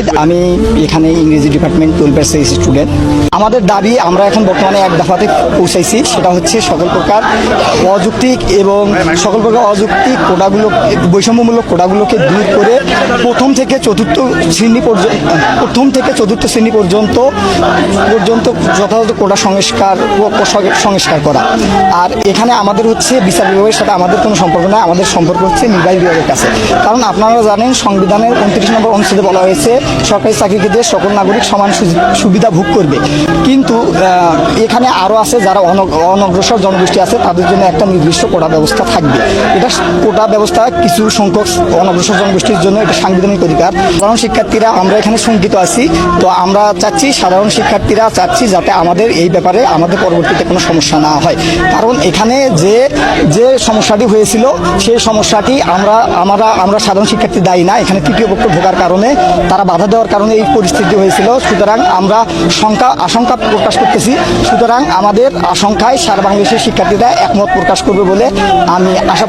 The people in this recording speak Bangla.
নাহিদ, আমি এখানে ইংরেজি ডিপার্টমেন্ট 12 স্টুডেন্ট। আমাদের দাবি আমরা এখন বর্তমানে এক দফাতে পৌঁছাইছি, সেটা হচ্ছে সকল প্রকার অযৌক্তিক এবং সকল প্রকার অযৌক্তিক কোটাগুলো, বৈষম্যমূলক কোটাগুলোকে দূর করে প্রথম থেকে চতুর্থ শ্রেণী পর্যন্ত যথাযথ কোটা সংস্কার করা। আর এখানে আমাদের হচ্ছে বিচার বিভাগের সাথে আমাদের কোনো সম্পর্ক নেই, আমাদের সম্পর্ক হচ্ছে নির্বাহী বিভাগের কাছে। কারণ আপনারা জানেন সংবিধানের 29 নম্বর অনুচ্ছেদে বলা হয়েছে সরকারি চাকরিক্ষেত্রে সকল নাগরিক সমান সুবিধা ভোগ করবে। কিন্তু এখানে আরও আছে যারা অনগ্রসর জনগোষ্ঠী আছে, তাদের জন্য একটা নির্দিষ্ট কোটা ব্যবস্থা থাকবে। এটা কোটা ব্যবস্থা কিছু সংখ্যক অনগ্রসর জনগোষ্ঠীর জন্য এটা সাংবিধানিক অধিকার। সাধারণ শিক্ষার্থীরা আমরা এখানে শঙ্কিত আছি, তো আমরা চাচ্ছি সাধারণ শিক্ষার্থীরা চাচ্ছি যাতে আমাদের এই ব্যাপারে আমাদের পরবর্তীতে কোনো সমস্যা না হয়। কারণ এখানে যে সমস্যাটি হয়েছিল সেই সমস্যাটি আমরা সাধারণ শিক্ষার্থী দায়ী না, এখানে তৃতীয় পক্ষ ভোগার কারণে তারা বাধা দেওয়ার কারণে এই পরিস্থিতি হয়েছিল। সুতরাং আমরা আশঙ্কা প্রকাশ করতেছি। সুতরাং আমাদের আশঙ্কায় সারা বাংলাদেশের শিক্ষার্থীরা একমত প্রকাশ করবে বলে আমি আশা